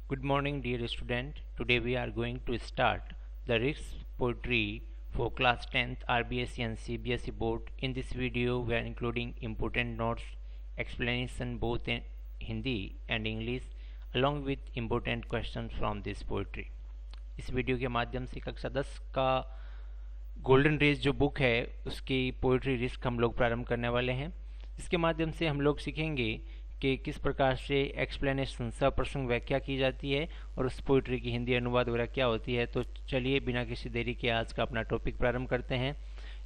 Good morning, dear student. Today we are going to start the risk poetry for class 10th RBSE and CBSE board. In this video, we are including important notes, explanation both in Hindi and English, along with important questions from this poetry. इस video के माध्यम से कक्षा 10 का golden raise जो book है उसकी poetry risk हम लोग प्रारंभ करने वाले हैं। इसके माध्यम से हम लोग सीखेंगे कि किस प्रकार से एक्सप्लेनेशन सप्रसंग व्याख्या की जाती है और उस पोइट्री की हिंदी अनुवाद वगैरह क्या होती है। तो चलिए बिना किसी देरी के आज का अपना टॉपिक प्रारंभ करते हैं।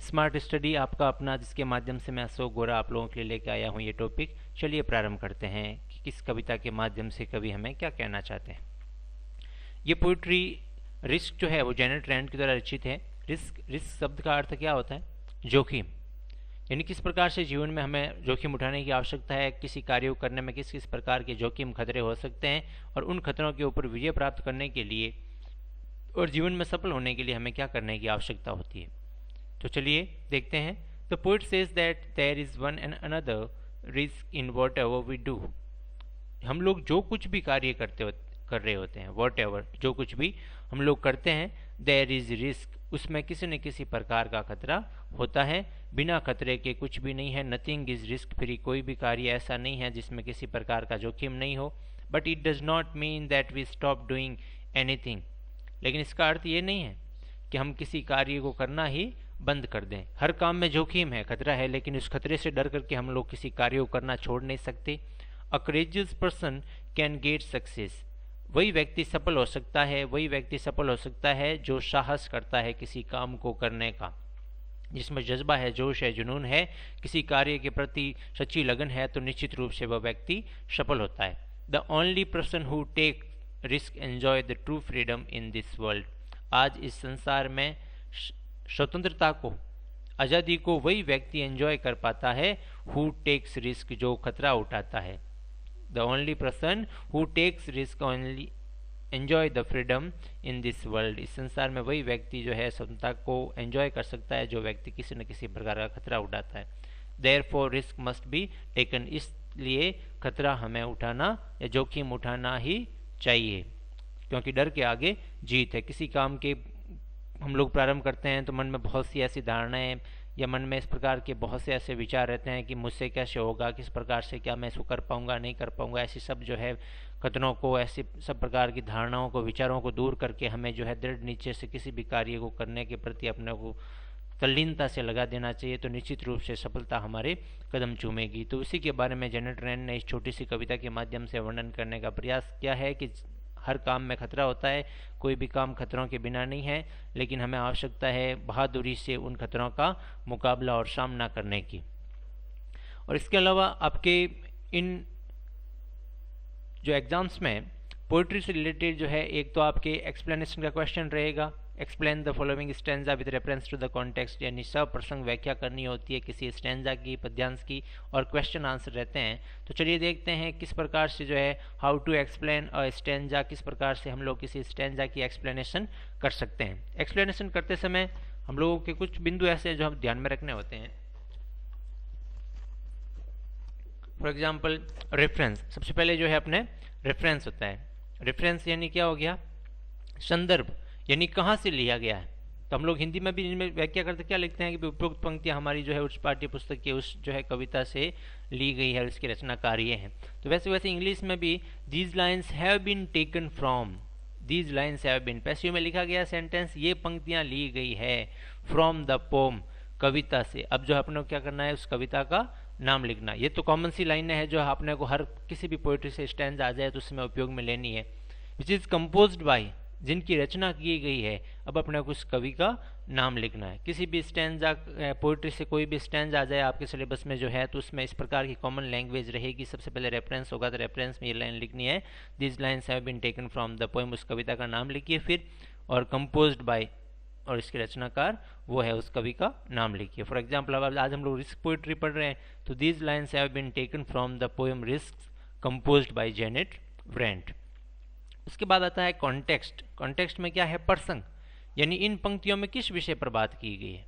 स्मार्ट स्टडी आपका अपना, जिसके माध्यम से मैं अशोक गोरा आप लोगों के लिए लेकर आया हूँ ये टॉपिक। चलिए प्रारंभ करते हैं कि किस कविता के माध्यम से कवि हमें क्या कहना चाहते हैं। ये पोइट्री रिस्क जो है वो जेनेट रैंड की द्वारा रचित है। रिस्क शब्द का अर्थ क्या होता है? जोखिम, यानी किस प्रकार से जीवन में हमें जोखिम उठाने की आवश्यकता है, किसी कार्य को करने में किस किस प्रकार के जोखिम खतरे हो सकते हैं और उन खतरों के ऊपर विजय प्राप्त करने के लिए और जीवन में सफल होने के लिए हमें क्या करने की आवश्यकता होती है। तो चलिए देखते हैं। The poet says that there is one and another risk in whatever we do. हम लोग जो कुछ भी कार्य कर रहे होते हैं, वॉट एवर जो कुछ भी हम लोग करते हैं, देयर इज रिस्क, उसमें किसी न किसी प्रकार का खतरा होता है। बिना खतरे के कुछ भी नहीं है। नथिंग इज रिस्क फ्री, कोई भी कार्य ऐसा नहीं है जिसमें किसी प्रकार का जोखिम नहीं हो। But it does not mean that we stop doing anything, लेकिन इसका अर्थ ये नहीं है कि हम किसी कार्य को करना ही बंद कर दें। हर काम में जोखिम है, खतरा है, लेकिन उस खतरे से डर करके हम लोग किसी कार्य को करना छोड़ नहीं सकते। A courageous person can get success, वही व्यक्ति सफल हो सकता है, वही व्यक्ति सफल हो सकता है जो साहस करता है किसी काम को करने का, जिसमें जज्बा है, जोश है, जुनून है, किसी कार्य के प्रति सच्ची लगन है, तो निश्चित रूप से वह व्यक्ति सफल होता है। The only person who take risk enjoy the true freedom in this world. आज इस संसार में स्वतंत्रता को, आज़ादी को वही व्यक्ति एंजॉय कर पाता है हु टेक्स रिस्क, जो खतरा उठाता है। The only person who takes risk only enjoy the freedom in this world। इस संसार में वही व्यक्ति जो है स्वतंत्रता को एंजॉय कर सकता है जो व्यक्ति किसी न किसी प्रकार का खतरा उठाता है। Therefore risk must be taken, इसलिए खतरा हमें उठाना या जोखिम उठाना ही चाहिए, क्योंकि डर के आगे जीत है। किसी काम के हम लोग प्रारंभ करते हैं तो मन में बहुत सी ऐसी धारणाएं या मन में इस प्रकार के बहुत से ऐसे विचार रहते हैं कि मुझसे कैसे होगा, किस प्रकार से, क्या मैं इसको कर पाऊंगा, नहीं कर पाऊंगा। ऐसी सब जो है कथनों को, ऐसी सब प्रकार की धारणाओं को, विचारों को दूर करके हमें जो है दृढ़ नीचे से किसी भी कार्य को करने के प्रति अपने को तल्लीनता से लगा देना चाहिए, तो निश्चित रूप से सफलता हमारे कदम चूमेगी। तो उसी के बारे में जेनेट रैंड ने इस छोटी सी कविता के माध्यम से वर्णन करने का प्रयास किया है कि हर काम में खतरा होता है, कोई भी काम खतरों के बिना नहीं है, लेकिन हमें आवश्यकता है बहादुरी से उन खतरों का मुकाबला और सामना करने की। और इसके अलावा आपके इन जो एग्जाम्स में पोइट्री से रिलेटेड जो है, एक तो आपके एक्सप्लेनेशन का क्वेश्चन रहेगा, explain the following stanza with reference to the context, यानी सप्रसंग व्याख्या करनी होती है किसी स्टैंजा की, पद्यांश की, और क्वेश्चन आंसर रहते हैं। तो चलिए देखते हैं किस प्रकार से जो है how to explain a stanza, किस प्रकार से हम लोग किसी स्टैंजा की एक्सप्लेनेशन कर सकते हैं। एक्सप्लेनेशन करते समय हम लोगों के कुछ बिंदु ऐसे हैं जो हम ध्यान में रखने होते हैं। फॉर एग्जाम्पल रेफरेंस, सबसे पहले जो है अपने रेफरेंस होता है। रेफरेंस यानी क्या हो गया? संदर्भ, यानी कहाँ से लिया गया है। तो हम लोग हिंदी में भी इनमें व्याख्या करते क्या लिखते हैं कि उपरोक्त पंक्तियाँ हमारी जो है उस पाठ्य पुस्तक की उस जो है कविता से ली गई है और इसकी रचनाकार ये हैं। तो वैसे इंग्लिश में भी these lines have been taken from, these lines have been, passive में लिखा गया सेंटेंस, ये पंक्तियाँ ली गई है फ्रॉम द पोम, कविता से। अब जो अपने को क्या करना है, उस कविता का नाम लिखना। ये तो कॉमन सी लाइनें हैं जो अपने को हर किसी भी पोइट्री से स्टैंजा आ जाए तो उसमें उपयोग में लेनी है। विच इज कंपोज्ड बाय, जिनकी रचना की गई है। अब अपने को उस कवि का नाम लिखना है। किसी भी स्टैंजा पोइट्री से कोई भी स्टैंजा आ जाए आपके सिलेबस में जो है, तो उसमें इस प्रकार की कॉमन लैंग्वेज रहेगी। सबसे पहले रेफरेंस होगा, तो रेफरेंस में ये लाइन लिखनी है, this lines have been taken from the poem, उस कविता का नाम लिखिए फिर, और कंपोज्ड बाय, और इसके रचनाकार वो है, उस कवि का नाम लिखिए। फॉर एग्जाम्पल अब आज हम लोग रिस्क पोइट्री पढ़ रहे हैं, तो this lines have been taken from the poem risk composed by Janet Rand. उसके बाद आता है कॉन्टेक्स्ट। कॉन्टेक्स्ट में क्या है? प्रसंग, यानी इन पंक्तियों में किस विषय पर बात की गई है,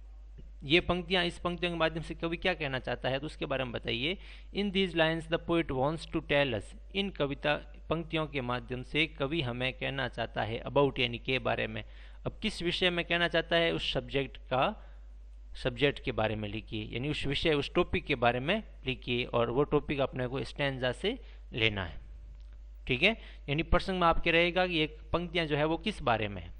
ये पंक्तियां, इस पंक्तियों के माध्यम से कवि क्या कहना चाहता है, तो उसके बारे में बताइए। In these lines the poet wants to tell us, इन कविता पंक्तियों के माध्यम से कवि हमें कहना चाहता है अबाउट यानी के बारे में। अब किस विषय में कहना चाहता है, उस सब्जेक्ट के बारे में लिखिए, यानी उस विषय उस टॉपिक के बारे में लिखिए और वो टॉपिक अपने को स्टैंजा से लेना है। ठीक है, यानी प्रसंग में आपके रहेगा कि एक पंक्तियां जो है वो किस बारे में है।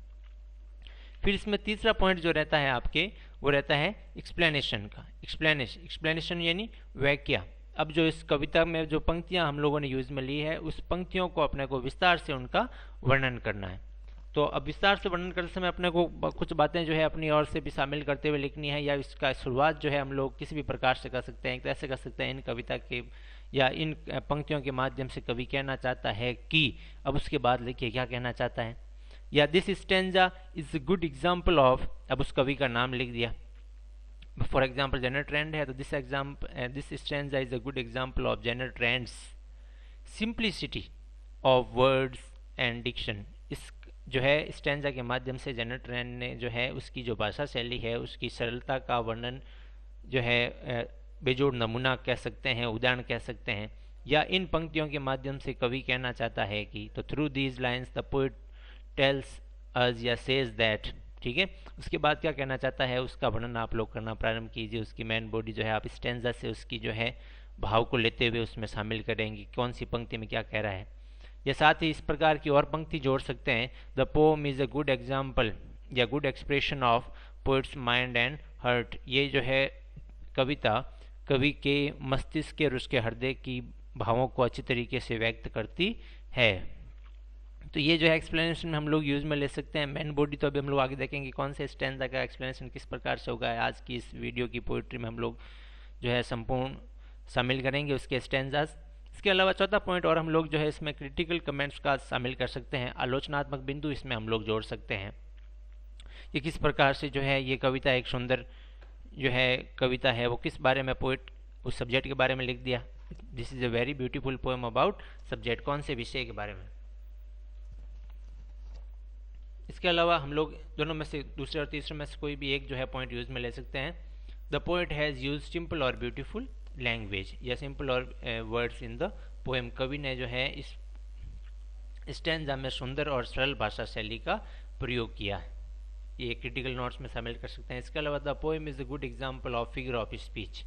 फिर इसमें तीसरा पॉइंट जो रहता है आपके वो रहता है एक्सप्लेनेशन का। एक्सप्लेनेशन यानी व्याख्या। अब जो इस कविता में जो पंक्तियां हम लोगों ने यूज में ली है उस पंक्तियों को अपने को विस्तार से उनका वर्णन करना है। तो अब विस्तार से वर्णन करते समय अपने को कुछ बातें जो है अपनी ओर से भी शामिल करते हुए लिखनी है, या इसका शुरुआत जो है हम लोग किसी भी प्रकार से कर सकते हैं। ऐसे कर सकते हैं इन कविता के या इन पंक्तियों के माध्यम से कवि कहना चाहता है कि, अब उसके बाद लिखिए क्या कहना चाहता है, या this stanza is a good example of, अब उस कवि का नाम लिख दिया। फॉर एग्जाम्पल जनरल ट्रेंड है तो this stanza is a good example of general trends simplicity of words and diction. इस जो है स्टैंजा के माध्यम से जनरल ट्रेंड ने जो है उसकी जो भाषा शैली है उसकी सरलता का वर्णन जो है बेजोड़ नमूना कह सकते हैं, उदाहरण कह सकते हैं। या इन पंक्तियों के माध्यम से कवि कहना चाहता है कि, तो through these lines the poet tells अस या सेज दैट। ठीक है, उसके बाद क्या कहना चाहता है उसका वर्णन आप लोग करना प्रारंभ कीजिए। उसकी मेन बॉडी जो है आप स्टैंजा से उसकी जो है भाव को लेते हुए उसमें शामिल करेंगे कौन सी पंक्ति में क्या कह रहा है। या साथ ही इस प्रकार की और पंक्ति जोड़ सकते हैं, the poem is a good example या good expression of poet's mind and heart. ये जो है कविता कवि के मस्तिष्क और उसके हृदय की भावों को अच्छी तरीके से व्यक्त करती है। तो ये जो है एक्सप्लेनेशन में हम लोग यूज में ले सकते हैं। मेन बॉडी तो अभी हम लोग आगे देखेंगे कौन से स्टैंजा का एक्सप्लेनेशन किस प्रकार से होगा। आज की इस वीडियो की पोइट्री में हम लोग जो है संपूर्ण शामिल करेंगे उसके स्टैंजास। इसके अलावा चौथा पॉइंट और हम लोग जो है इसमें क्रिटिकल कमेंट्स का शामिल कर सकते हैं, आलोचनात्मक बिंदु इसमें हम लोग जोड़ सकते हैं कि किस प्रकार से जो है ये कविता एक सुंदर जो है कविता है वो किस बारे में पोइट उस सब्जेक्ट के बारे में लिख दिया। This is a very beautiful poem about subject, कौन से विषय के बारे में। इसके अलावा हम लोग दोनों में से दूसरे और तीसरे में से कोई भी एक जो है पॉइंट यूज में ले सकते हैं। The poet has use simple और ब्यूटीफुल लैंग्वेज या सिंपल और वर्ड्स इन द पोएम। कवि ने जो है इस स्टैंजा में सुंदर और सरल भाषा शैली का प्रयोग किया है, ये क्रिटिकल नोट्स में शामिल कर सकते हैं। इसके अलावा the poem is a good example of figure of speech.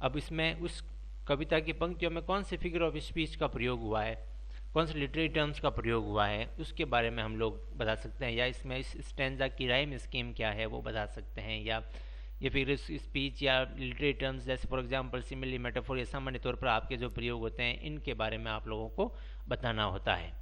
अब इसमें उस कविता की पंक्तियों में कौन से फिगर ऑफ स्पीच का प्रयोग हुआ है, कौन से लिटरेरी टर्म्स का प्रयोग हुआ है उसके बारे में हम लोग बता सकते हैं। या इसमें इस स्टैंजा की राइम स्कीम क्या है वो बता सकते हैं। या ये फिगर स्पीच या लिटरेरी टर्म्स जैसे फॉर एग्जांपल सिमिली, मेटाफोर, ये सामान्य तौर पर आपके जो प्रयोग होते हैं इनके बारे में आप लोगों को बताना होता है।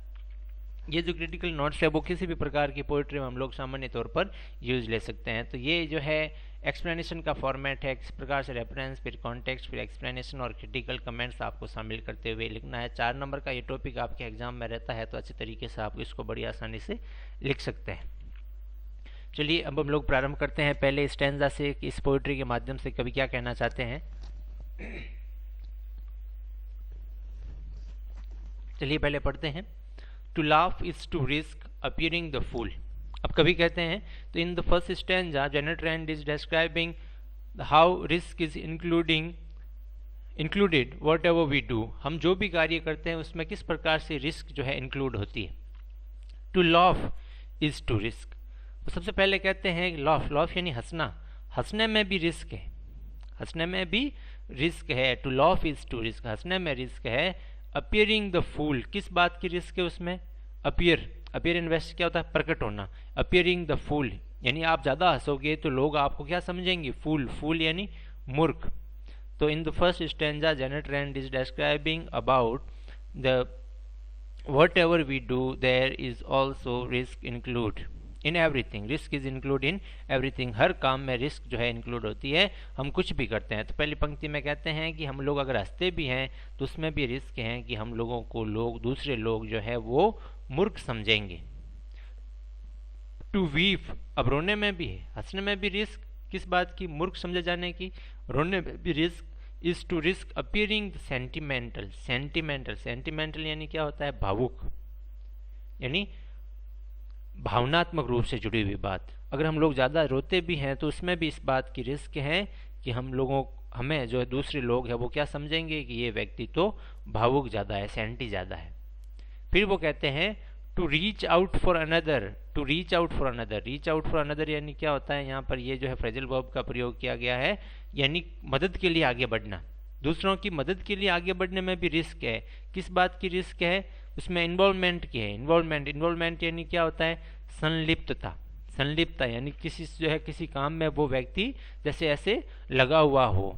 ये जो क्रिटिकल नोट्स है वो किसी भी प्रकार की पोइट्री में हम लोग सामान्य तौर पर यूज ले सकते हैं। तो ये जो है एक्सप्लेनेशन का फॉर्मेट है, किस प्रकार से रेफरेंस, फिर कॉन्टेक्स्ट, फिर एक्सप्लेनेशन और क्रिटिकल कमेंट्स आपको शामिल करते हुए लिखना है। 4 नंबर का ये टॉपिक आपके एग्जाम में रहता है तो अच्छे तरीके से आप इसको बड़ी आसानी से लिख सकते हैं। चलिए अब हम लोग प्रारंभ करते हैं पहले स्टैंजा से कि इस पोइट्री के माध्यम से कवि क्या कहना चाहते हैं। चलिए पहले पढ़ते हैं। To laugh is to risk appearing the fool. अब कवि कहते हैं तो in the first stanza general trend is describing how risk is included whatever we do. हम जो भी कार्य करते हैं उसमें किस प्रकार से रिस्क जो है इंक्लूड होती है। To laugh is to risk, तो सबसे पहले कहते हैं लाफ यानी हंसना, हंसने में भी रिस्क है, हंसने में भी रिस्क है। To laugh is to risk, हंसने में रिस्क है। अपीयरिंग द फूल, किस बात की रिस्क है उसमें, अपीयर इन्वेस्ट क्या होता है, प्रकट होना। अपीयरिंग द फूल यानी आप ज़्यादा हंसोगे तो लोग आपको क्या समझेंगे, फूल यानी मूर्ख। तो in the first stanza general trend is describing about the whatever we do there is also risk include in everything. Risk is include in everything, हर काम में रिस्क जो है इंक्लूड होती है, हम कुछ भी करते हैं। तो पहली पंक्ति में कहते हैं कि हम लोग अगर हंसते भी हैं तो उसमें भी रिस्क है कि हम लोगों को दूसरे लोग जो है वो मूर्ख समझेंगे। टू वीप, अब रोने में भी है, हंसने में भी रिस्क, किस बात की, मूर्ख समझे जाने की, रोने में भी risk. Is to risk appearing sentimental यानी क्या होता है, भावुक, यानी भावनात्मक रूप से जुड़ी हुई बात। अगर हम लोग ज़्यादा रोते भी हैं तो उसमें भी इस बात की रिस्क है कि हमें जो दूसरे लोग हैं वो क्या समझेंगे कि ये व्यक्ति तो भावुक ज़्यादा है, सेंटी ज़्यादा है। फिर वो कहते हैं to reach out for another, to reach out for another. Reach out for another यानी क्या होता है, यहाँ पर ये जो है फ्रेजल वर्ब का प्रयोग किया गया है, यानी मदद के लिए आगे बढ़ना, दूसरों की मदद के लिए आगे बढ़ने में भी रिस्क है। किस बात की रिस्क है, उसमें इन्वॉल्वमेंट की है। इन्वॉल्वमेंट यानी क्या होता है, संलिप्तता। संलिप्तता यानी किसी जो है किसी काम में वो व्यक्ति जैसे ऐसे लगा हुआ हो,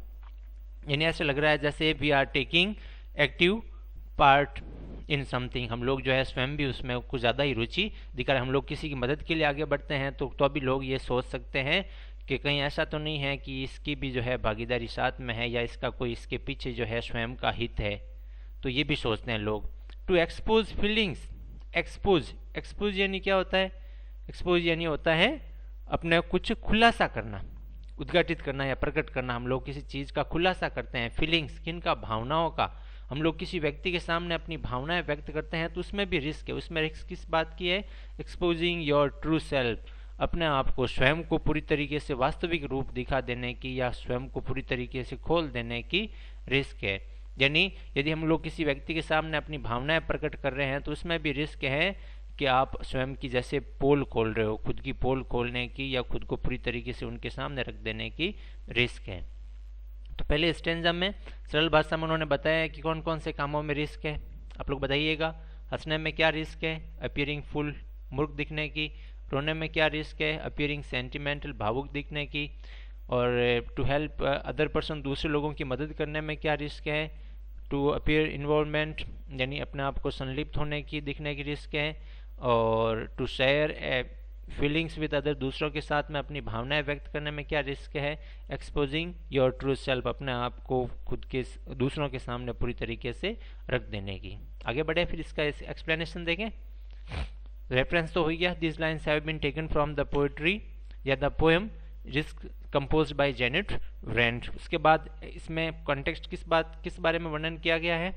यानी ऐसे लग रहा है जैसे we are taking active part in something, हम लोग जो है स्वयं भी उसमें कुछ ज़्यादा ही रुचि दिखा रहे। हम लोग किसी की मदद के लिए आगे बढ़ते हैं तो अभी लोग ये सोच सकते हैं कि कहीं ऐसा तो नहीं है कि इसकी भी जो है भागीदारी साथ में है, या इसका कोई इसके पीछे जो है स्वयं का हित है, तो ये भी सोचते हैं लोग। टू एक्सपोज फीलिंग्स, एक्सपोज यानी क्या होता है, एक्सपोज यानी होता है अपने कुछ खुलासा करना, उद्घाटित करना या प्रकट करना। हम लोग किसी चीज़ का खुलासा करते हैं। फीलिंग्स किनका, भावनाओं का। हम लोग किसी व्यक्ति के सामने अपनी भावनाएं व्यक्त करते हैं तो उसमें भी रिस्क है। उसमें रिस्क किस बात की है, एक्सपोजिंग योर ट्रू सेल्फ, अपने आप को, स्वयं को पूरी तरीके से वास्तविक रूप दिखा देने की या स्वयं को पूरी तरीके से खोल देने की रिस्क है। यानी यदि हम लोग किसी व्यक्ति के सामने अपनी भावनाएं प्रकट कर रहे हैं तो उसमें भी रिस्क है कि आप स्वयं की जैसे पोल खोल रहे हो, खुद की पोल खोलने की या खुद को पूरी तरीके से उनके सामने रख देने की रिस्क है। तो पहले स्टेंजा में सरल भाषा में उन्होंने बताया कि कौन कौन से कामों में रिस्क है। आप लोग बताइएगा, हंसने में क्या रिस्क है, अपीयरिंग फुल, मूर्ख दिखने की। रोने में क्या रिस्क है, अपीयरिंग सेंटिमेंटल, भावुक दिखने की। और टू हेल्प अदर पर्सन, दूसरे लोगों की मदद करने में क्या रिस्क है, टू अपीयर इन्वॉल्वमेंट यानी अपने आप को संलिप्त होने की, दिखने की रिस्क है। और to share feelings with other, दूसरों के साथ में अपनी भावनाएं व्यक्त करने में क्या रिस्क है, एक्सपोजिंग योर ट्रू सेल्फ, अपने आप को खुद के दूसरों के सामने पूरी तरीके से रख देने की। आगे बढ़े, फिर इसका एक्सप्लेनेशन देखें। रेफरेंस तो हो गया, this lines have been taken from the poetry या the poem risk composed by Janet Rand. उसके बाद इसमें कॉन्टेक्स्ट किस बारे में वर्णन किया गया है,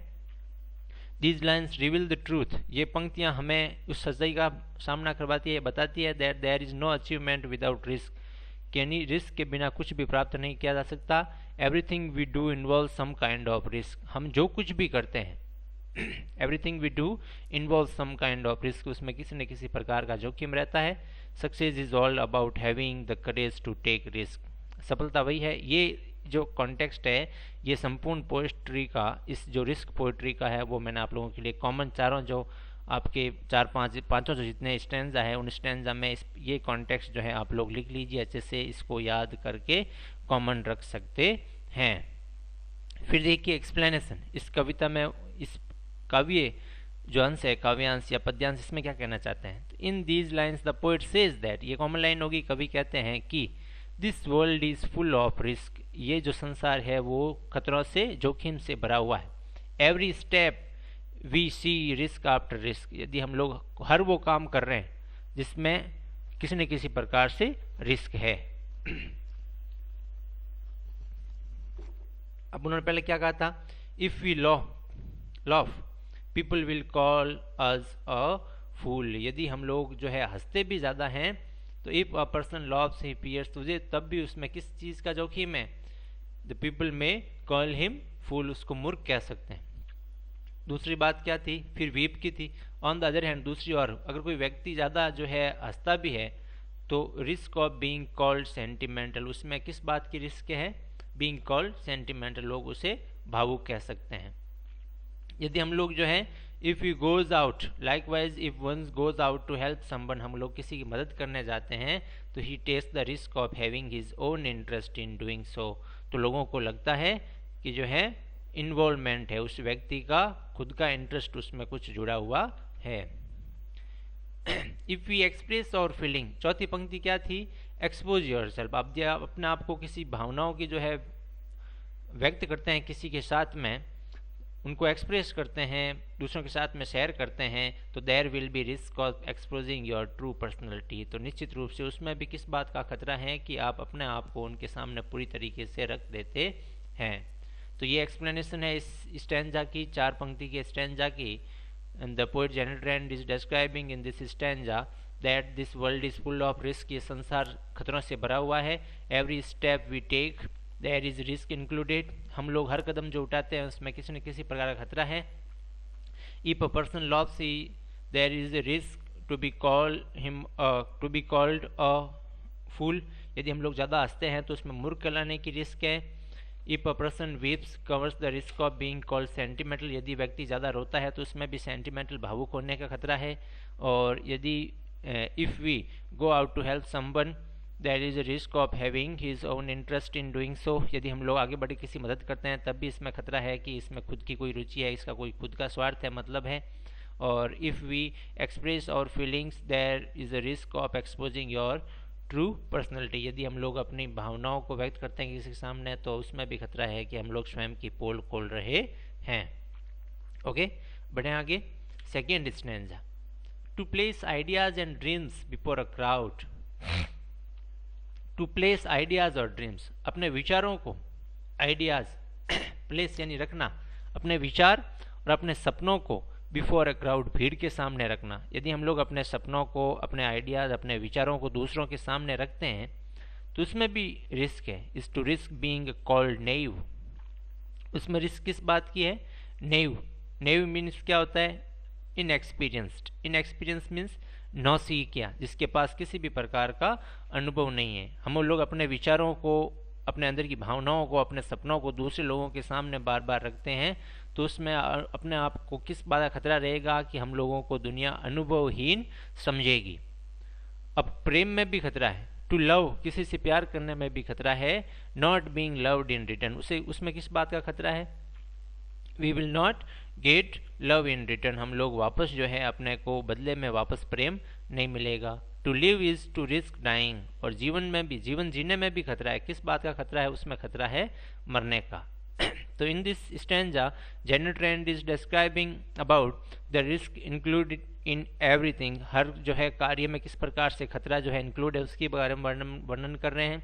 These lines reveal the truth, ये पंक्तियां हमें उस सच्चाई का सामना करवाती है, बताती है that there is no achievement without risk, यानी रिस्क के बिना कुछ भी प्राप्त नहीं किया जा सकता। Everything we do involves some kind of risk, हम जो कुछ भी करते हैं Everything we do involves some kind of risk, उसमें किसी न किसी प्रकार का जोखिम रहता है। Success is all about having the courage to take risk, सफलता वही है। ये जो कॉन्टेक्स्ट है ये संपूर्ण पोएट्री का, इस जो रिस्क पोएट्री का है वो मैंने आप लोगों के लिए कॉमन चारों जो आपके पांचों जो जितने स्टैंजा है उन स्टैंजा में ये कॉन्टेक्स्ट जो है आप लोग लिख लीजिए अच्छे से, इसको याद करके कॉमन रख सकते हैं। फिर देखिए एक्सप्लेनेशन, इस कविता में इस काव्य जो अंश है, काव्यांश या पद्यांश, इसमें क्या कहना चाहते हैं। इन these lines the poet says that, ये कॉमन लाइन होगी, कवि कहते हैं कि this world is full of risk, ये जो संसार है वो खतरों से, जोखिम से भरा हुआ है। Every step we see risk after risk, यदि हम लोग हर वो काम कर रहे हैं जिसमें किसी न किसी प्रकार से रिस्क है। अब उन्होंने पहले क्या कहा था, if we laugh people will call us a fool, यदि हम लोग जो है हंसते भी ज्यादा हैं तो if a person loves he fears, तुझे तब भी उसमें किस चीज का जोखिम है, the people may call him fool, उसको मूर्ख कह सकते हैं। दूसरी बात क्या थी, फिर वीप की थी। ऑन द अदर हैंड, दूसरी ओर अगर कोई व्यक्ति ज्यादा जो है हंसता भी है तो risk of being called sentimental, उसमें किस बात की रिस्क है, बीइंग कॉल्ड सेंटिमेंटल, लोग उसे भावुक कह सकते हैं। यदि हम लोग जो है if you goes out, likewise if ones goes out to help someone, हम लोग किसी की मदद करने जाते हैं तो he takes the risk of having his own interest in doing so, तो लोगों को लगता है कि जो है इन्वॉल्वमेंट है, उस व्यक्ति का खुद का इंटरेस्ट उसमें कुछ जुड़ा हुआ है। इफ वी एक्सप्रेस और फीलिंग, चौथी पंक्ति क्या थी, एक्सपोज योरसेल्फ, आप अपने आप को किसी भावनाओं की जो है व्यक्त करते हैं किसी के साथ में, उनको एक्सप्रेस करते हैं, दूसरों के साथ में शेयर करते हैं, तो there will be risk of exposing your true personality, तो निश्चित रूप से उसमें भी किस बात का खतरा है कि आप अपने आप को उनके सामने पूरी तरीके से रख देते हैं। तो ये एक्सप्लेनेशन है इस स्टैंजा की, 4 पंक्ति के स्टैंजा की। The poet Janet Rand is describing in this stanza that this world is full of risk, ये संसार खतरों से भरा हुआ है। Every step we take there is risk included, हम लोग हर कदम जो उठाते हैं उसमें किसी न किसी प्रकार का खतरा है। If a person loves he there is a risk to be called a fool, यदि हम लोग ज़्यादा हंसते हैं तो उसमें मूर्ख कहलाने की रिस्क है। If a person weeps covers the risk of being called sentimental, यदि व्यक्ति ज़्यादा रोता है तो उसमें भी सेंटिमेंटल भावुक होने का खतरा है। और यदि if we go out to help someone there is a risk of having his own interest in doing so, यदि हम लोग आगे बढ़ के किसी मदद करते हैं तब भी इसमें खतरा है कि इसमें खुद की कोई रुचि है, इसका कोई खुद का स्वार्थ है, मतलब है। और if we express our feelings there is a risk of exposing your true personality, यदि हम लोग अपनी भावनाओं को व्यक्त करते हैं किसी के सामने तो उसमें भी खतरा है कि हम लोग स्वयं की पोल खोल रहे हैं। ओके, बढ़े आगे। Second stanza, to place ideas and dreams before a crowd. To place ideas और ड्रीम्स, अपने विचारों को, आइडियाज प्लेस यानी रखना, अपने विचार और अपने सपनों को बिफोर अ क्राउड, भीड़ के सामने रखना। यदि हम लोग अपने सपनों को, अपने आइडियाज, अपने विचारों को दूसरों के सामने रखते हैं तो उसमें भी रिस्क है। Is to risk being called naive, उसमें रिस्क किस बात की है? नेइव। नेइव मीन्स क्या होता है? इनएक्सपीरियंस्ड। इनएक्सपीरियंस मीन्स नौसिखिया, जिसके पास किसी भी प्रकार का अनुभव नहीं है। हम लोग अपने विचारों को, अपने अंदर की भावनाओं को, अपने सपनों को दूसरे लोगों के सामने बार बार रखते हैं तो उसमें अपने आप को किस बात का खतरा रहेगा कि हम लोगों को दुनिया अनुभवहीन समझेगी। अब प्रेम में भी खतरा है। टू लव, किसी से प्यार करने में भी खतरा है। Not being loved in return, उसमें किस बात का खतरा है? We will not get love in return, हम लोग वापस जो है अपने को बदले में वापस प्रेम नहीं मिलेगा। To live is to risk dying, और जीवन में भी, जीवन जीने में भी खतरा है। किस बात का खतरा है? उसमें खतरा है मरने का। तो in this stanza general trend is describing about the risk included in everything, हर जो है कार्य में किस प्रकार से खतरा जो है इंक्लूड है उसके बारे में वर्णन कर रहे हैं।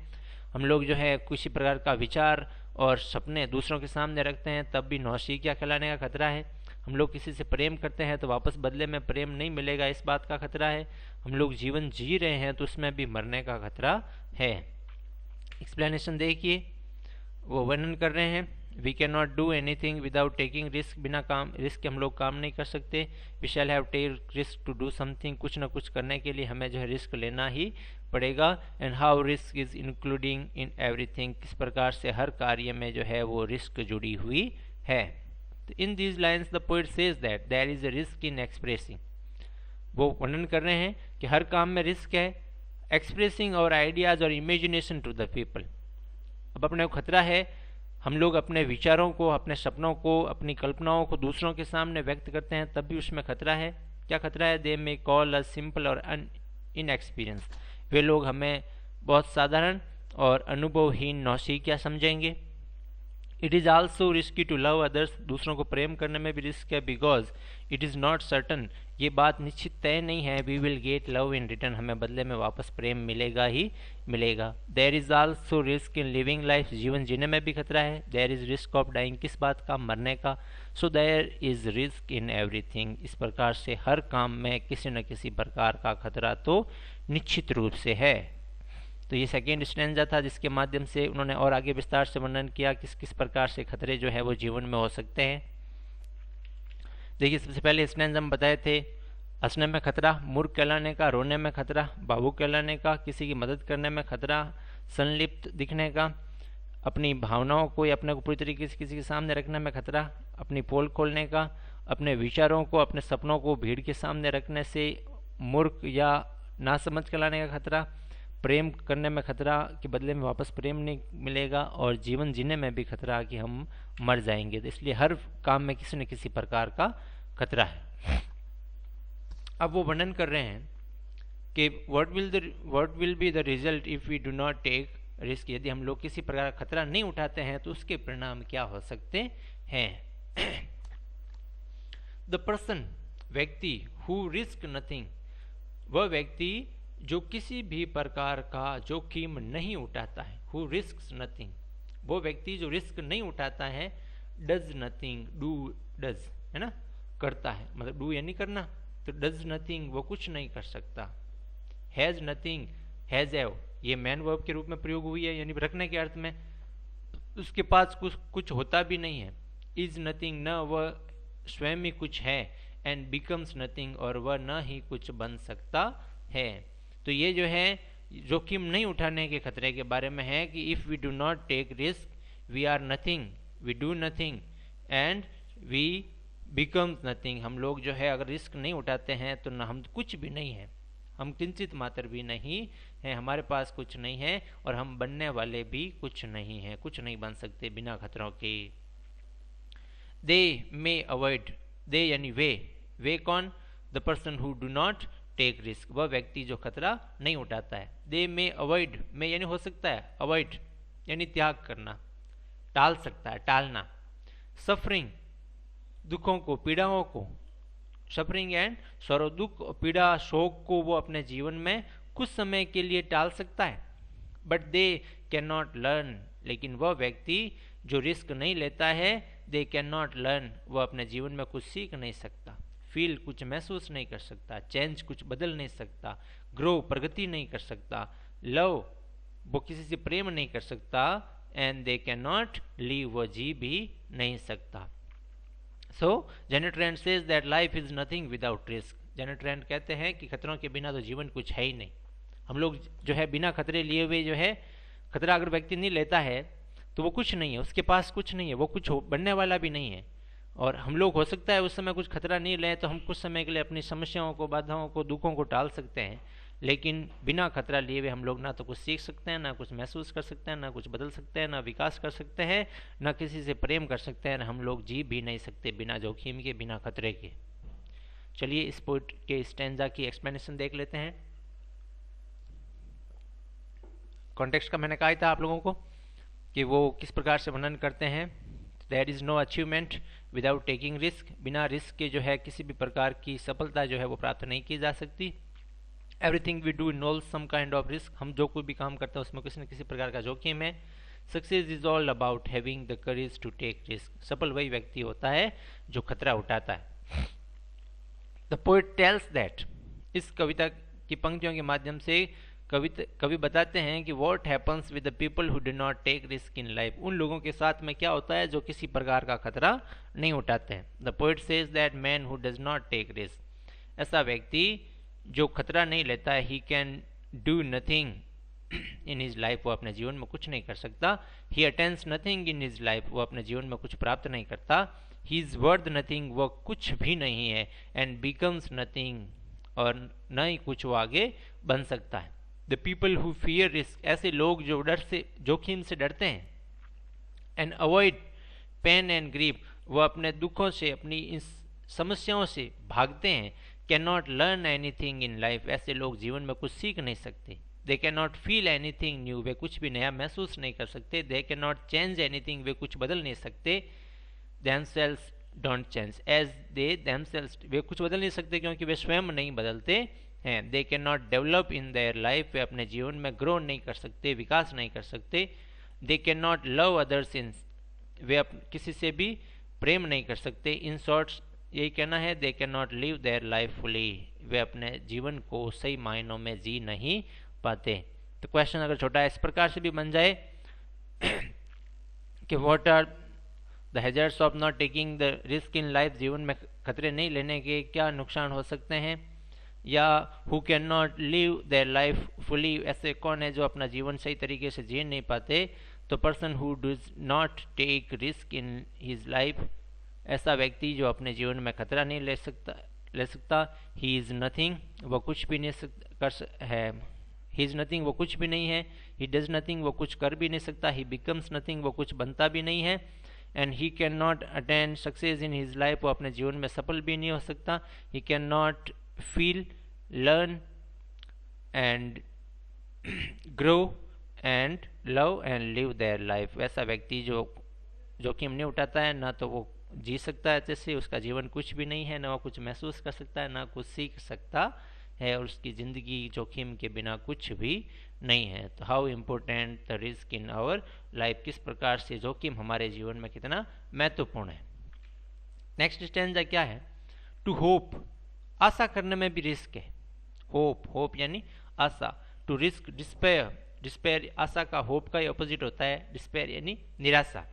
हम लोग जो है किसी प्रकार का विचार और सपने दूसरों के सामने रखते हैं तब भी नौसिखिया कहलाने का खतरा है। हम लोग किसी से प्रेम करते हैं तो वापस बदले में प्रेम नहीं मिलेगा, इस बात का खतरा है। हम लोग जीवन जी रहे हैं तो उसमें भी मरने का खतरा है। एक्सप्लेनेशन देखिए, वो वर्णन कर रहे हैं। We can not do anything without taking risk, बिना काम रिस्क के हम लोग काम नहीं कर सकते। We shall have take risk to do something, कुछ ना कुछ करने के लिए हमें जो है रिस्क लेना ही पड़ेगा। And how risk is including in everything, किस प्रकार से हर कार्य में जो है वो रिस्क जुड़ी हुई है। तो in these lines the poet says that there is a risk in expressing, वो वर्णन कर रहे हैं कि हर काम में रिस्क है। एक्सप्रेसिंग और आइडियाज और इमेजिनेशन टू द पीपल, अब अपने को खतरा है, हम लोग अपने विचारों को, अपने सपनों को, अपनी कल्पनाओं को दूसरों के सामने व्यक्त करते हैं तब भी उसमें खतरा है। क्या खतरा है? They may call a simple और इनएक्सपीरियंस, वे लोग हमें बहुत साधारण और अनुभवहीन नौसिखिया समझेंगे। It is also risky to love others, दूसरों को प्रेम करने में भी रिस्क है। Because it is not certain, ये बात निश्चित तय नहीं है। We will get love in return, हमें बदले में वापस प्रेम मिलेगा ही मिलेगा। There is also risk in living life, जीवन जीने में भी खतरा है। There is risk of dying, किस बात का? मरने का। So there is risk in everything, इस प्रकार से हर काम में किसी न किसी प्रकार का खतरा तो निश्चित रूप से है। तो ये सेकेंड स्टैंजा था जिसके माध्यम से उन्होंने और आगे विस्तार से वर्णन किया किस किस प्रकार से खतरे जो है वो जीवन में हो सकते हैं। देखिए, सबसे पहले स्टैंजा में बताए थे हंसने में खतरा, मूर्ख कहलाने का, रोने में खतरा, भावुक कहलाने का, किसी की मदद करने में खतरा, संलिप्त दिखने का, अपनी भावनाओं को या अपने को पूरी तरीके से किसी के सामने रखने में खतरा, अपनी पोल खोलने का, अपने विचारों को, अपने सपनों को भीड़ के सामने रखने से मूर्ख या नासमझ कहलाने का खतरा, प्रेम करने में खतरा कि बदले में वापस प्रेम नहीं मिलेगा, और जीवन जीने में भी खतरा कि हम मर जाएंगे। तो इसलिए हर काम में किसी न किसी प्रकार का खतरा है। अब वो वर्णन कर रहे हैं कि what will be the result if we do not take risk, यदि हम लोग किसी प्रकार का खतरा नहीं उठाते हैं तो उसके परिणाम क्या हो सकते हैं। द पर्सन, व्यक्ति, हु रिस्क नथिंग, वह व्यक्ति जो किसी भी प्रकार का जोखिम नहीं उठाता है। हु रिस्क नथिंग, वो व्यक्ति जो रिस्क नहीं उठाता है। डज नथिंग, डू डज है ना, करता है, मतलब डू यानी करना, तो डज नथिंग वो कुछ नहीं कर सकता। हैज नथिंग, हैज हैव ये मैन वर्ब के रूप में प्रयोग हुई है, यानी रखने के अर्थ में, उसके पास कुछ होता भी नहीं है। इज नथिंग, न वह स्वयं ही कुछ है। एंड बिकम्स नथिंग, और वह न ही कुछ बन सकता है। तो ये जो है जोखिम नहीं उठाने के खतरे के बारे में है कि if we do not take risk we are nothing, we do nothing and we becomes nothing. हम लोग जो है अगर रिस्क नहीं उठाते हैं तो न हम कुछ भी नहीं है, हम किंचित मात्र भी नहीं है, हमारे पास कुछ नहीं है और हम बनने वाले भी कुछ नहीं है, कुछ नहीं बन सकते बिना खतरों के। दे मे अवॉइड, दे यानी वे कौन? The person who do not take risk, वह व्यक्ति जो खतरा नहीं उठाता है। दे मे अवॉइड, मे यानी हो सकता है, अवॉइड यानी त्याग करना, टाल सकता है, टालना। सफरिंग, दुखों को, पीड़ाओं को, सफरिंग एंड सॉरो, दुख, पीड़ा, शोक को वो अपने जीवन में कुछ समय के लिए टाल सकता है। But they can not learn, लेकिन वह व्यक्ति जो रिस्क नहीं लेता है, दे कैन नॉट लर्न, वह अपने जीवन में कुछ सीख नहीं सकता, फील कुछ महसूस नहीं कर सकता, चेंज कुछ बदल नहीं सकता, ग्रो प्रगति नहीं कर सकता, लव वो किसी से प्रेम नहीं कर सकता, एंड दे कैन नॉट लीव, वो जी भी नहीं सकता। So Janet Rand says that life is nothing without risk. Janet Rand कहते हैं कि खतरों के बिना तो जीवन कुछ है ही नहीं। हम लोग जो है बिना खतरे लिए हुए जो है, खतरा अगर व्यक्ति नहीं लेता है तो वो कुछ नहीं है, उसके पास कुछ नहीं है, वो कुछ बनने वाला भी नहीं है। और हम लोग हो सकता है उस समय कुछ खतरा नहीं लें तो हम कुछ समय के लिए अपनी समस्याओं को, बाधाओं को, दुखों को टाल सकते हैं, लेकिन बिना खतरा लिए हुए हम लोग ना तो कुछ सीख सकते हैं, ना कुछ महसूस कर सकते हैं, ना कुछ बदल सकते हैं, ना विकास कर सकते हैं, ना किसी से प्रेम कर सकते हैं, ना हम लोग जी भी नहीं सकते बिना जोखिम के, बिना खतरे के। चलिए इस पोएट के स्टैंजा की एक्सप्लेनेशन देख लेते हैं। कॉन्टेक्स्ट का मैंने कहा था आप लोगों को कि वो किस प्रकार से वर्णन करते हैं। There is no achievement without taking risk, बिना रिस्क के जो है किसी भी प्रकार की सफलता जो है वो प्राप्त नहीं की जा सकती। Everything we do involve some kind of risk, हम जो कोई भी काम करते हैं उसमें किसी न किसी प्रकार का जोखिम है। Success is all about having the courage to take risk, सफल वही व्यक्ति होता है जो खतरा उठाता है। द पोएट टेल्स दैट, इस कविता की पंक्तियों के माध्यम से कवि बताते हैं कि what happens with the people who do not take risk in life, उन लोगों के साथ में क्या होता है जो किसी प्रकार का खतरा नहीं उठाते हैं। The poet says that man who does not take risk, ऐसा व्यक्ति जो खतरा नहीं लेता है, he can do nothing in his life, वो अपने जीवन में कुछ नहीं कर सकता। He attains nothing in his life, वो अपने जीवन में कुछ प्राप्त नहीं करता। ही इज वर्थ नथिंग, वो कुछ भी नहीं है। एंड बिकम्स नथिंग, और न ही कुछ वो आगे बन सकता है। The people who fear risk, ऐसे लोग जो डर से, जोखिम से डरते हैं। And avoid pen and grief, वो अपने दुखों से, अपनी इन समस्याओं से भागते हैं। Can not learn anything in life, ऐसे लोग जीवन में कुछ सीख नहीं सकते। They can not feel anything new, वे कुछ भी नया महसूस नहीं कर सकते। They can not change anything, वे कुछ बदल नहीं सकते। Themselves don't change as they themselves, वे कुछ बदल नहीं सकते क्योंकि वे स्वयं नहीं बदलते हैं। They can not develop in their life, वे अपने जीवन में ग्रो नहीं कर सकते, विकास नहीं कर सकते। They can not love others in, वे किसी से भी प्रेम नहीं कर सकते। इन शॉर्ट्स यही कहना है, they can not live their life fully, वे अपने जीवन को सही मायनों में जी नहीं पाते। तो क्वेश्चन अगर छोटा इस प्रकार से भी बन जाए कि what are the hazards of not taking the risk in life, जीवन में खतरे नहीं लेने के क्या नुकसान हो सकते हैं। या who can not live their life fully, ऐसे कौन है जो अपना जीवन सही तरीके से जी नहीं पाते। तो person who does not take risk in his life, ऐसा व्यक्ति जो अपने जीवन में खतरा नहीं ले सकता। ही इज़ नथिंग, वो कुछ भी नहीं है। ही इज़ नथिंग, वो कुछ भी नहीं है। ही डज नथिंग, वो कुछ कर भी नहीं सकता। ही बिकम्स नथिंग, वो कुछ बनता भी नहीं है। And he can not attain success in his life, वो अपने जीवन में सफल भी नहीं हो सकता। He can not feel, learn and grow and love and live their life, ऐसा व्यक्ति जो जोखिम नहीं उठाता है, ना तो वो जी सकता है अच्छे से, उसका जीवन कुछ भी नहीं है, ना वो कुछ महसूस कर सकता है, ना कुछ सीख सकता है, और उसकी ज़िंदगी जोखिम के बिना कुछ भी नहीं है। तो how important the risk in our life, किस प्रकार से जोखिम हमारे जीवन में कितना महत्वपूर्ण है। नेक्स्ट स्टैंजा क्या है? टू होप, आशा करने में भी रिस्क है। होप यानी आशा। टू रिस्क डिस्पेयर, डिस्पेयर आशा का, होप का ही ऑपोजिट होता है। डिस्पेयर यानी निराशा।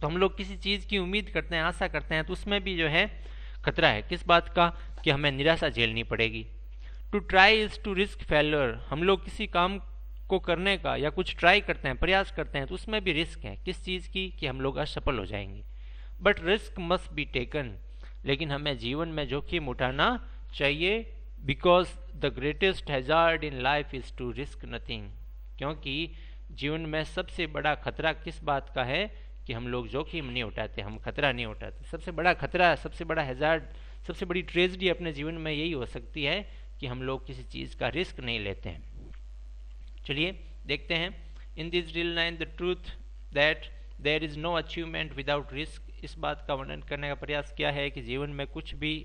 तो हम लोग किसी चीज़ की उम्मीद करते हैं, आशा करते हैं, तो उसमें भी जो है खतरा है, किस बात का, कि हमें निराशा झेलनी पड़ेगी। To try is to risk failure, हम लोग किसी काम को करने का या कुछ ट्राई करते हैं, प्रयास करते हैं, तो उसमें भी रिस्क है, किस चीज़ की, कि हम लोग असफल हो जाएंगे। But risk must be taken, लेकिन हमें जीवन में जोखिम उठाना चाहिए, because the greatest hazard in life is to risk nothing, क्योंकि जीवन में सबसे बड़ा खतरा किस बात का है, कि हम लोग जोखिम नहीं उठाते, हम खतरा नहीं उठाते। सबसे बड़ा खतरा, सबसे बड़ा हैजार्ड, सबसे बड़ी ट्रेजेडी अपने जीवन में यही हो सकती है कि हम लोग किसी चीज़ का रिस्क नहीं लेते हैं। चलिए देखते हैं, in this real line the truth that there is no achievement without risk, इस बात का वर्णन करने का प्रयास किया है कि जीवन में कुछ भी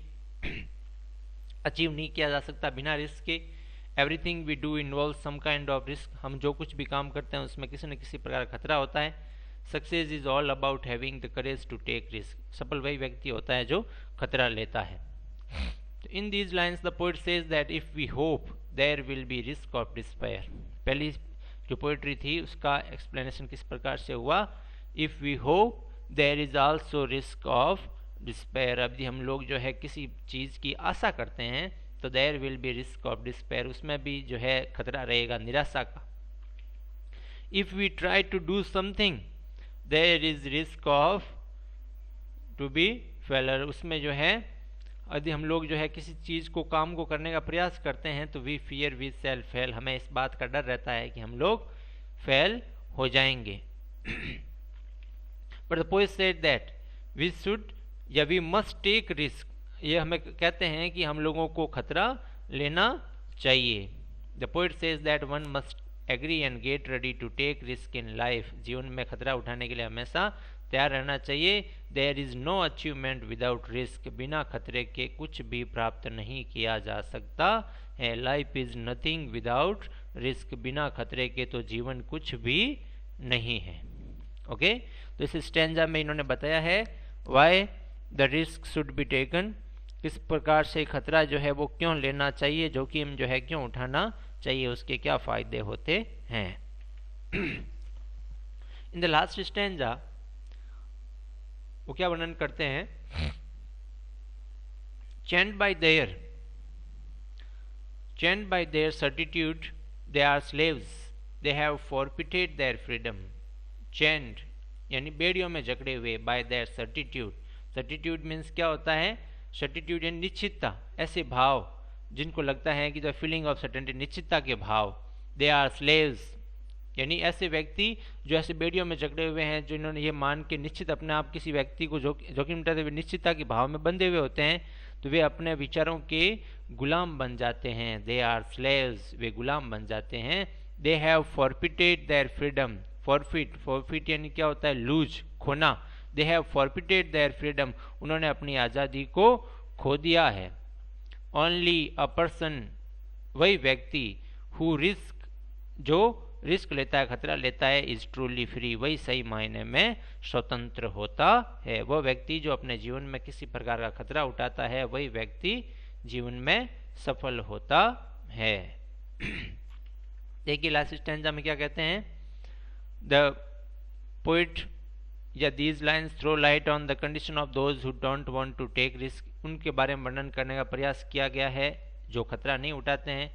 अचीव नहीं किया जा सकता बिना रिस्क के। Everything we do involve some kind of risk, हम जो कुछ भी काम करते हैं उसमें किसी न किसी प्रकार का खतरा होता है। Success is all about having the courage to take risk, सफल वही व्यक्ति होता है जो खतरा लेता है। In these lines the poet says that if we hope there will be risk of despair. पहली जो पोएट्री थी उसका एक्सप्लेनेशन किस प्रकार से हुआ, if we hope there is also risk of despair. अब हम लोग जो है किसी चीज़ की आशा करते हैं तो there will be risk of despair, उसमें भी जो है खतरा रहेगा निराशा का। If we try to do something there is risk of to be failure, उसमें जो है यदि हम लोग जो है किसी चीज़ को, काम को करने का प्रयास करते हैं तो we fear we shall fail, हमें इस बात का डर रहता है कि हम लोग फेल हो जाएंगे। But the poet said that we should या वी मस्ट टेक रिस्क, ये हमें कहते हैं कि हम लोगों को खतरा लेना चाहिए। The poet says that one must agree and get ready to take risk in life, जीवन में खतरा उठाने के लिए हमेशा तैयार रहना चाहिए। There is no achievement without risk, बिना खतरे के कुछ भी प्राप्त नहीं किया जा सकता है। Life is nothing without risk, बिना खतरे के तो जीवन कुछ भी नहीं है। ओके, तो इस स्टैंजा में इन्होंने बताया है why the risk should be taken, किस प्रकार से खतरा जो है वो क्यों लेना चाहिए, जोखिम जो है क्यों उठाना चाहिए, उसके क्या फायदे होते हैं। इन द लास्ट स्टैंजा वो क्या वर्णन करते हैं, chained by their certitude they are slaves, they have forfeited their freedom. Chained यानी बेड़ियों में जकड़े हुए, by their certitude, certitude means क्या होता है, सर्टिट्यूड यानी निश्चितता, ऐसे भाव जिनको लगता है कि द फीलिंग ऑफ सर्टेनिटी, निश्चितता के भाव। दे आर स्लेव्स यानी ऐसे व्यक्ति जो ऐसे बेड़ियों में जकड़े हुए हैं, जिन्होंने ये मान के निश्चित अपने आप किसी व्यक्ति को जोखिम उठाते हुए निश्चितता के भाव में बंधे हुए होते हैं, तो वे अपने विचारों के गुलाम बन जाते हैं। दे आर स्लेव्स, वे गुलाम बन जाते हैं। दे have forfeited their freedom, forfeit यानी क्या होता है, लूज, खोना। दे हैव फॉरफिटेड देयर फ्रीडम, उन्होंने अपनी आज़ादी को खो दिया है। ओनली अ पर्सन, वही व्यक्ति, हु रिस्क, जो रिस्क लेता है, खतरा लेता है, इज ट्रूली फ्री, वही सही मायने में स्वतंत्र होता है। वह व्यक्ति जो अपने जीवन में किसी प्रकार का खतरा उठाता है, वही व्यक्ति जीवन में सफल होता है। देखिए लास्ट स्टैंजा में क्या कहते हैं, द पोइट या these lines throw light on the condition of those who don't want to take risk, उनके बारे में वर्णन करने का प्रयास किया गया है जो खतरा नहीं उठाते हैं।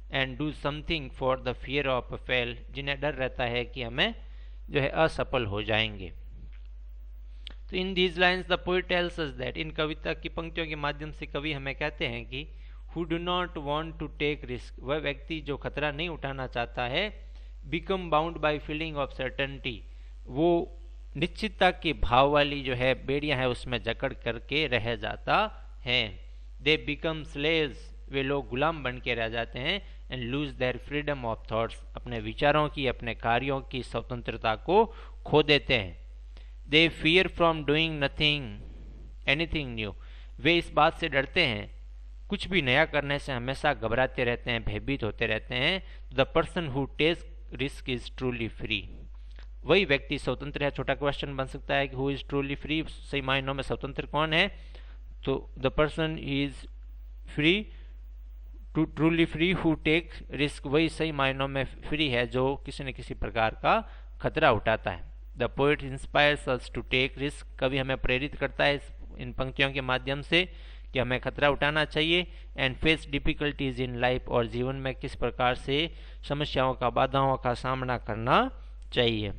And do something for the fear of a fail, जिन्हें डर रहता है कि हमें जो है असफल हो जाएंगे। तो in these lines the poet tells us that, इन कविता की पंक्तियों के माध्यम से कवि हमें कहते हैं कि who do not want to take risk, वह व्यक्ति जो खतरा नहीं उठाना चाहता है, become bound by feeling of certainty, वो निश्चितता के भाव वाली जो है बेड़ियां है उसमें जकड़ करके रह जाता है। दे बिकम स्लेव्स, वे लोग गुलाम बन के रह जाते हैं। And lose their freedom of thoughts, अपने विचारों की, अपने कार्यों की स्वतंत्रता को खो देते हैं। They fear from doing nothing anything new, वे इस बात से डरते हैं, कुछ भी नया करने से हमेशा घबराते रहते हैं, भयभीत होते रहते हैं। The person who take risk is truly free, वही व्यक्ति स्वतंत्र है। छोटा क्वेश्चन बन सकता है कि हु इज ट्रूली फ्री, सही मायनों में स्वतंत्र कौन है, तो the person is free to truly free who take risk, वही सही मायनों में फ्री है जो किसी न किसी प्रकार का खतरा उठाता है। The poet inspires us to take risk, कभी हमें प्रेरित करता है इन पंक्तियों के माध्यम से कि हमें खतरा उठाना चाहिए, and face difficulties in life, और जीवन में किस प्रकार से समस्याओं का, बाधाओं का सामना करना चाहिए।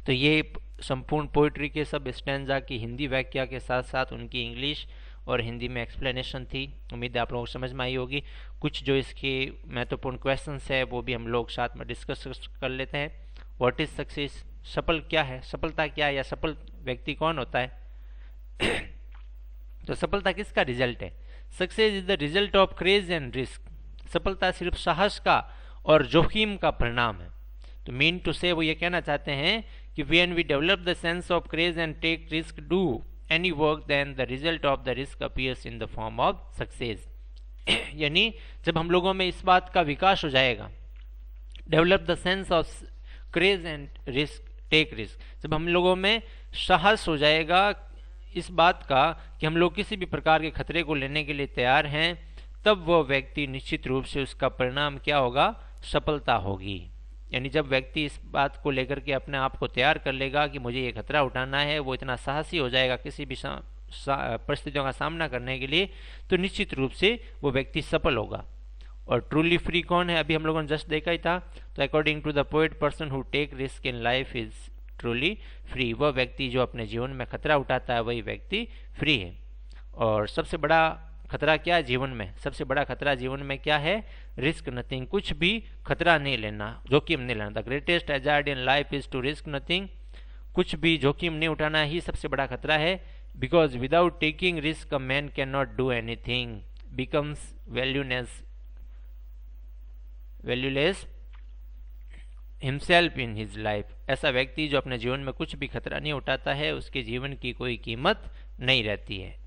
तो ये संपूर्ण पोइट्री के सब स्टैंजा की हिंदी व्याख्या के साथ साथ उनकी इंग्लिश और हिंदी में एक्सप्लेनेशन थी। उम्मीद है आप लोगों को समझ में आई होगी। कुछ जो इसके महत्वपूर्ण क्वेश्चंस है वो भी हम लोग साथ में डिस्कस कर लेते हैं। व्हाट इज सक्सेस, सफल क्या है, सफलता क्या है, या सफल व्यक्ति कौन होता है। तो सफलता किसका रिजल्ट है? Success is the result of craze and risk. सफलता सिर्फ साहस का और जोखिम का परिणाम है। तो मीन टू से वो ये कहना चाहते हैं कि when we develop the sense of craze and take risk do any work, then the result of the risk appears in the form of success. यानी जब हम लोगों में इस बात का विकास हो जाएगा, develop the sense of craze and risk take risk, जब हम लोगों में साहस हो जाएगा इस बात का कि हम लोग किसी भी प्रकार के खतरे को लेने के लिए तैयार हैं, तब वह व्यक्ति निश्चित रूप से उसका परिणाम क्या होगा? सफलता होगी। यानी जब व्यक्ति इस बात को लेकर के अपने आप को तैयार कर लेगा कि मुझे ये खतरा उठाना है, वो इतना साहसी हो जाएगा किसी भी परिस्थितियों का सामना करने के लिए, तो निश्चित रूप से वो व्यक्ति सफल होगा। और ट्रूली फ्री कौन है? अभी हम लोगों ने जस्ट देखा ही था। तो according to the poet, person who take risk in life is truly free. वह व्यक्ति जो अपने जीवन में खतरा उठाता है वही व्यक्ति फ्री है। और सबसे बड़ा खतरा क्या है जीवन में? सबसे बड़ा खतरा जीवन में क्या है? रिस्क नथिंग, कुछ भी खतरा नहीं लेना, जोखिम नहीं लेना। The greatest hazard in life is to risk nothing. कुछ भी जोखिम नहीं उठाना ही सबसे बड़ा खतरा है। Because without taking risk a man can not do anything, becomes valueless himself in his life. ऐसा व्यक्ति जो अपने जीवन में कुछ भी खतरा नहीं उठाता है, उसके जीवन की कोई कीमत नहीं रहती है।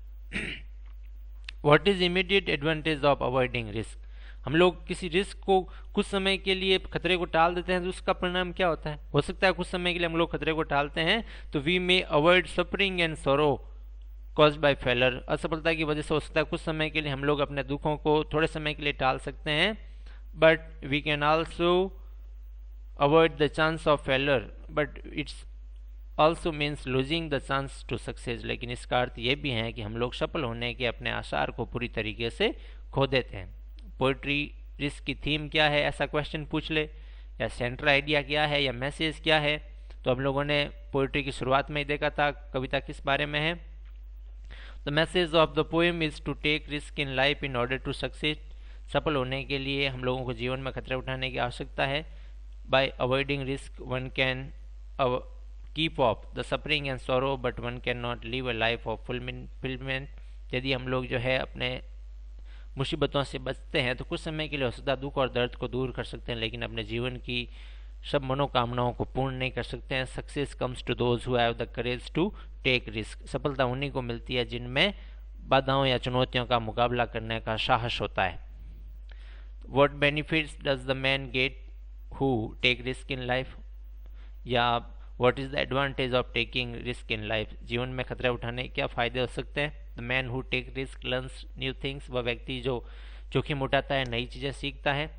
What is immediate advantage of avoiding risk? हम लोग किसी रिस्क को कुछ समय के लिए, खतरे को टाल देते हैं, तो उसका परिणाम क्या होता है? हो सकता है कुछ समय के लिए हम लोग खतरे को टालते हैं तो we may avoid suffering and sorrow caused by failure. असफलता की वजह से हो सकता है कुछ समय के लिए हम लोग अपने दुखों को थोड़े समय के लिए टाल सकते हैं, but we can also avoid the chance of failure, but it's also means losing the chance to success. लेकिन इसका अर्थ ये भी है कि हम लोग सफल होने के अपने आसार को पूरी तरीके से खो देते हैं। पोइट्री रिस्क की थीम क्या है, ऐसा क्वेश्चन पूछ ले, या सेंट्रल आइडिया क्या है, या मैसेज क्या है। तो हम लोगों ने पोइट्री की शुरुआत में ही देखा था कविता किस बारे में है। The message of the poem is to take risk in life in order to success. सफल होने के लिए हम लोगों को जीवन में खतरे उठाने की आवश्यकता है। Bye avoiding risk one can keep of the suffering and sorrow, but one can not live a life of fulfilment. यदि हम लोग जो है अपने मुसीबतों से बचते हैं तो कुछ समय के लिए हो सकता है दुख और दर्द को दूर कर सकते हैं, लेकिन अपने जीवन की सब मनोकामनाओं को पूर्ण नहीं कर सकते हैं। Success comes to those who have the courage to take risk. सफलता उन्हीं को मिलती है जिनमें बाधाओं या चुनौतियों का मुकाबला करने का साहस होता है। What benefits does the man get who take risk in life, या what is the advantage of taking risk in life? जीवन में खतरे उठाने के क्या फायदे हो सकते हैं? The man who take risk learns new things. वह व्यक्ति जो जोखिम उठाता है नई चीज़ें सीखता है,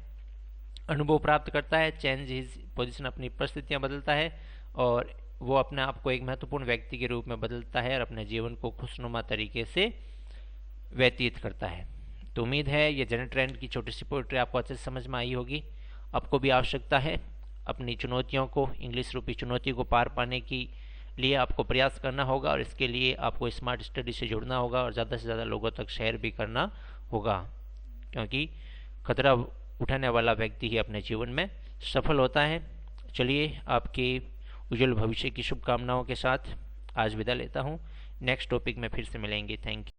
अनुभव प्राप्त करता है, चेंज हिज पोजीशन, अपनी परिस्थितियां बदलता है, और वो अपने आप को एक महत्वपूर्ण व्यक्ति के रूप में बदलता है और अपने जीवन को खुशनुमा तरीके से व्यतीत करता है। तो उम्मीद है ये जनरल ट्रेंड की छोटी सी पोइट्री आपको अच्छे से समझ में आई होगी। आपको भी आवश्यकता है अपनी चुनौतियों को, इंग्लिश रूपी चुनौती को पार पाने की लिए आपको प्रयास करना होगा, और इसके लिए आपको स्मार्ट स्टडी से जुड़ना होगा और ज़्यादा से ज़्यादा लोगों तक शेयर भी करना होगा, क्योंकि खतरा उठाने वाला व्यक्ति ही अपने जीवन में सफल होता है। चलिए, आपके उज्जवल भविष्य की शुभकामनाओं के साथ आज विदा लेता हूँ। नेक्स्ट टॉपिक में फिर से मिलेंगे। Thank you.